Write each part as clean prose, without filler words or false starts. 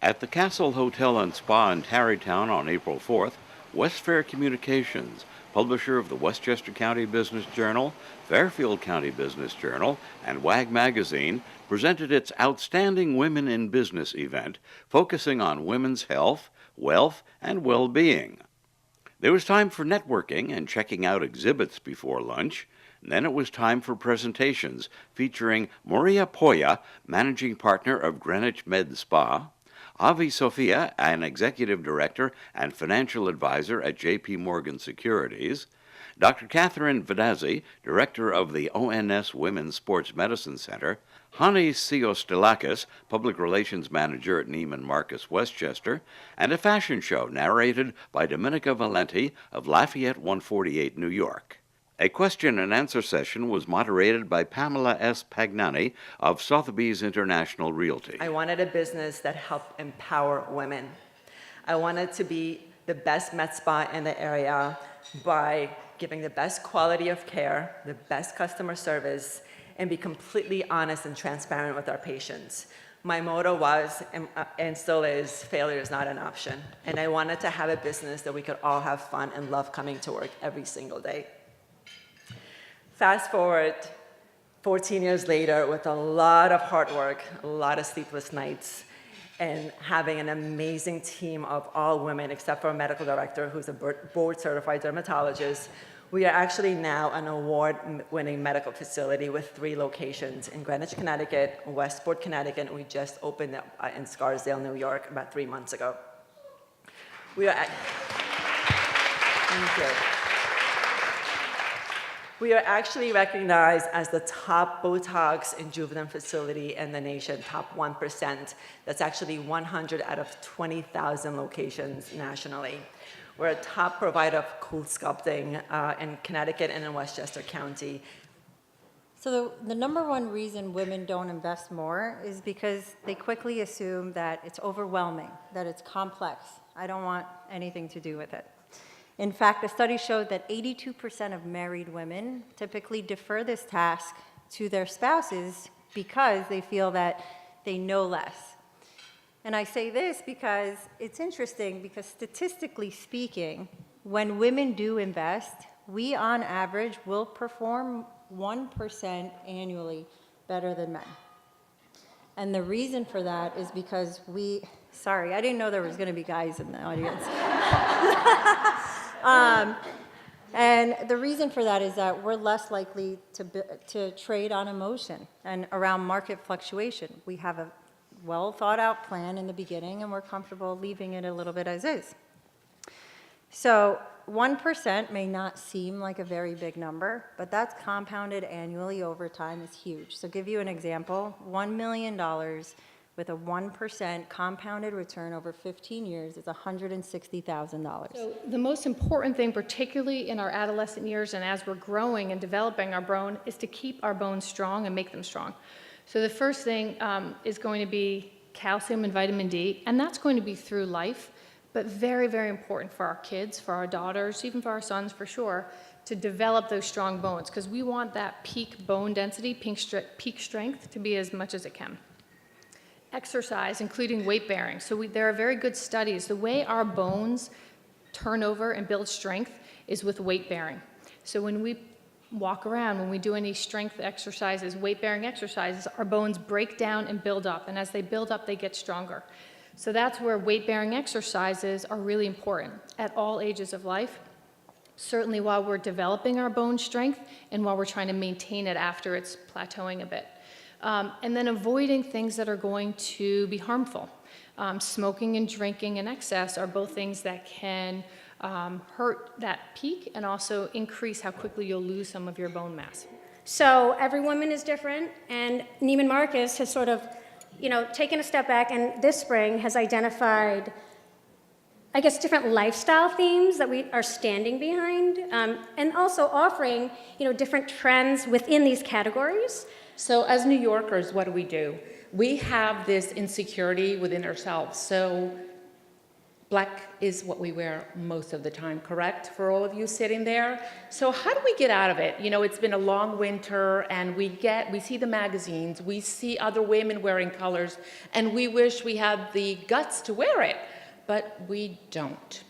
At the Castle Hotel and Spa in Tarrytown on April 4th, Westfair Communications, publisher of the Westchester County Business Journal, Fairfield County Business Journal, and WAG Magazine, presented its Outstanding Women in Business event, focusing on women's health, wealth, and well-being. There was time for networking and checking out exhibits before lunch. Then it was time for presentations featuring Marria Pooya, managing partner of Greenwich Med Spa, Avideh Safaei, an executive director and financial advisor at J.P. Morgan Securities, Dr. Katherine Vadasdi, director of the ONS Women's Sports Medicine Center, Hannie Sio-Stellakis, public relations manager at Neiman Marcus Westchester, and a fashion show narrated by Dominica Valenti of Lafayette 148, New York. A question and answer session was moderated by Pamela S. Pagnani of Sotheby's International Realty. I wanted a business that helped empower women. I wanted to be the best med spa in the area by giving the best quality of care, the best customer service, and be completely honest and transparent with our patients. My motto was, and still is, failure is not an option. And I wanted to have a business that we could all have fun and love coming to work every single day. Fast forward 14 years later, with a lot of hard work, a lot of sleepless nights, and having an amazing team of all women, except for a medical director who's a board-certified dermatologist, we are actually now an award-winning medical facility with 3 locations in Greenwich, Connecticut, Westport, Connecticut, and we just opened up in Scarsdale, New York, about 3 months ago. Thank you. We are actually recognized as the top Botox and juvenile facility in the nation, top 1%. That's actually 100 out of 20,000 locations nationally. We're a top provider of cool sculpting in Connecticut and in Westchester County. So the number one reason women don't invest more is because they quickly assume that it's overwhelming, that it's complex. I don't want anything to do with it. In fact, a study showed that 82% of married women typically defer this task to their spouses because they feel that they know less. And I say this because it's interesting, because statistically speaking, when women do invest, we on average will perform 1% annually better than men. And the reason for that is because sorry, I didn't know there was going to be guys in the audience. And the reason for that is that we're less likely to trade on emotion and around market fluctuation. We have a well thought out plan in the beginning, and we're comfortable leaving it a little bit as is. So 1% may not seem like a very big number, but that's compounded annually over time is huge. So give you an example, $1 million with a 1% compounded return over 15 years is $160,000. So the most important thing, particularly in our adolescent years and as we're growing and developing our bone, is to keep our bones strong and make them strong. So the first thing is going to be calcium and vitamin D, and that's going to be through life, but very, very important for our kids, for our daughters, even for our sons for sure, to develop those strong bones, because we want that peak bone density, peak strength to be as much as it can. Exercise, including weight bearing. So there are very good studies. The way our bones turn over and build strength is with weight bearing. So when we walk around, when we do any strength exercises, weight bearing exercises, our bones break down and build up. And as they build up, they get stronger. So that's where weight bearing exercises are really important at all ages of life. Certainly while we're developing our bone strength and while we're trying to maintain it after it's plateauing a bit. And then avoiding things that are going to be harmful. Smoking and drinking in excess are both things that can hurt that peak and also increase how quickly you'll lose some of your bone mass. So every woman is different, and Neiman Marcus has sort of, taken a step back, and this spring has identified, I guess, different lifestyle themes that we are standing behind, and also offering, different trends within these categories. So as New Yorkers, what do? We have this insecurity within ourselves. So black is what we wear most of the time, correct? For all of you sitting there. So how do we get out of it? You know, it's been a long winter and we see the magazines, we see other women wearing colors, and we wish we had the guts to wear it, but we don't.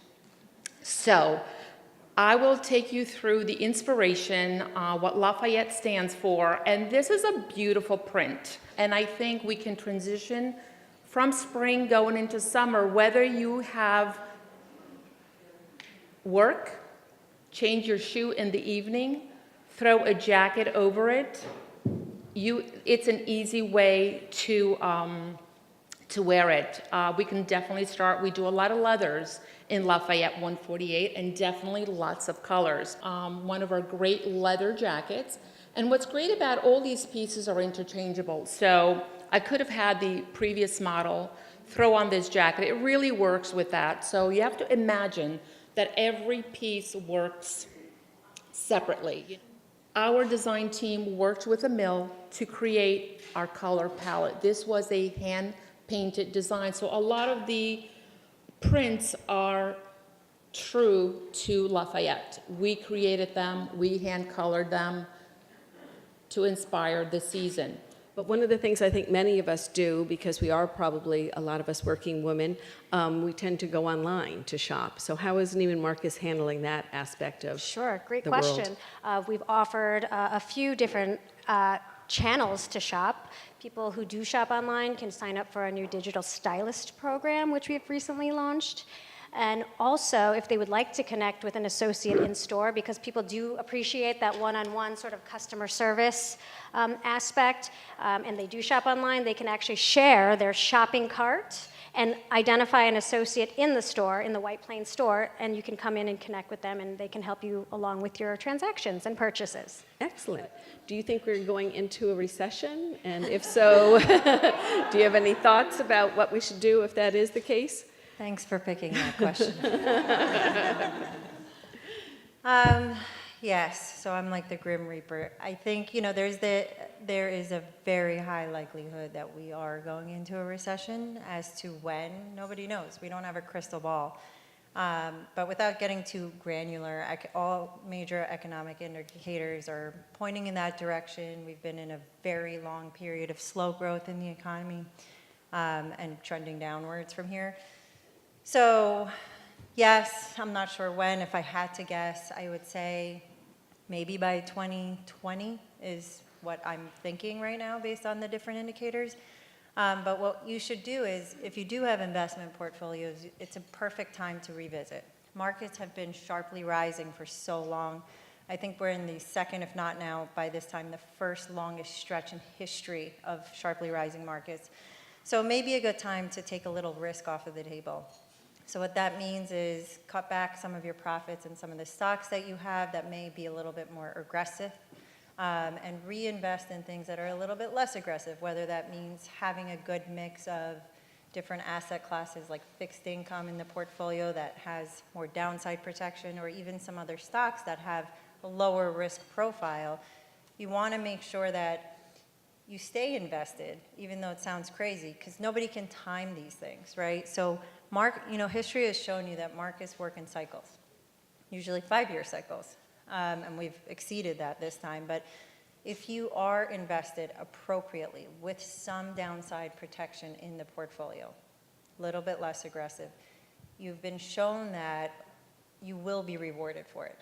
So I will take you through the inspiration, what Lafayette stands for, and this is a beautiful print. And I think we can transition from spring going into summer, whether you have work, change your shoe in the evening, throw a jacket over it, it's an easy way to wear it. We can definitely start, we do a lot of leathers in Lafayette 148 and definitely lots of colors. One of our great leather jackets. And what's great about all these pieces are interchangeable. So I could have had the previous model throw on this jacket. It really works with that. So you have to imagine that every piece works separately. Our design team worked with a mill to create our color palette. This was a hand-painted design. So a lot of the prints are true to Lafayette. We created them, we hand-colored them to inspire the season. But one of the things I think many of us do, because we are probably a lot of us working women, we tend to go online to shop. So how is Neiman Marcus handling that aspect of Sure, great the question. world? We've offered a few different channels to shop. People who do shop online can sign up for our new digital stylist program, which we have recently launched. And also, if they would like to connect with an associate in store, because people do appreciate that one-on-one sort of customer service aspect, and they do shop online, they can actually share their shopping cart and identify an associate in the store, in the White Plains store, and you can come in and connect with them, and they can help you along with your transactions and purchases. Excellent. Do you think we're going into a recession? And if so, do you have any thoughts about what we should do if that is the case? Thanks for picking that question. Yes, so I'm like the Grim Reaper. I think, you know, there is a very high likelihood that we are going into a recession. As to when, nobody knows. We don't have a crystal ball. But without getting too granular, all major economic indicators are pointing in that direction. We've been in a very long period of slow growth in the economy and trending downwards from here. So, yes, I'm not sure when. If I had to guess, I would say maybe by 2020 is what I'm thinking right now based on the different indicators. But what you should do is, if you do have investment portfolios, it's a perfect time to revisit. Markets have been sharply rising for so long. I think we're in the second, if not now, by this time, the first longest stretch in history of sharply rising markets. So it may be a good time to take a little risk off of the table. So what that means is cut back some of your profits and some of the stocks that you have that may be a little bit more aggressive, and reinvest in things that are a little bit less aggressive, whether that means having a good mix of different asset classes like fixed income in the portfolio that has more downside protection, or even some other stocks that have a lower risk profile. You want to make sure that you stay invested, even though it sounds crazy, because nobody can time these things, right? So history has shown you that markets work in cycles, usually 5-year cycles, and we've exceeded that this time. But if you are invested appropriately with some downside protection in the portfolio, a little bit less aggressive, you've been shown that you will be rewarded for it.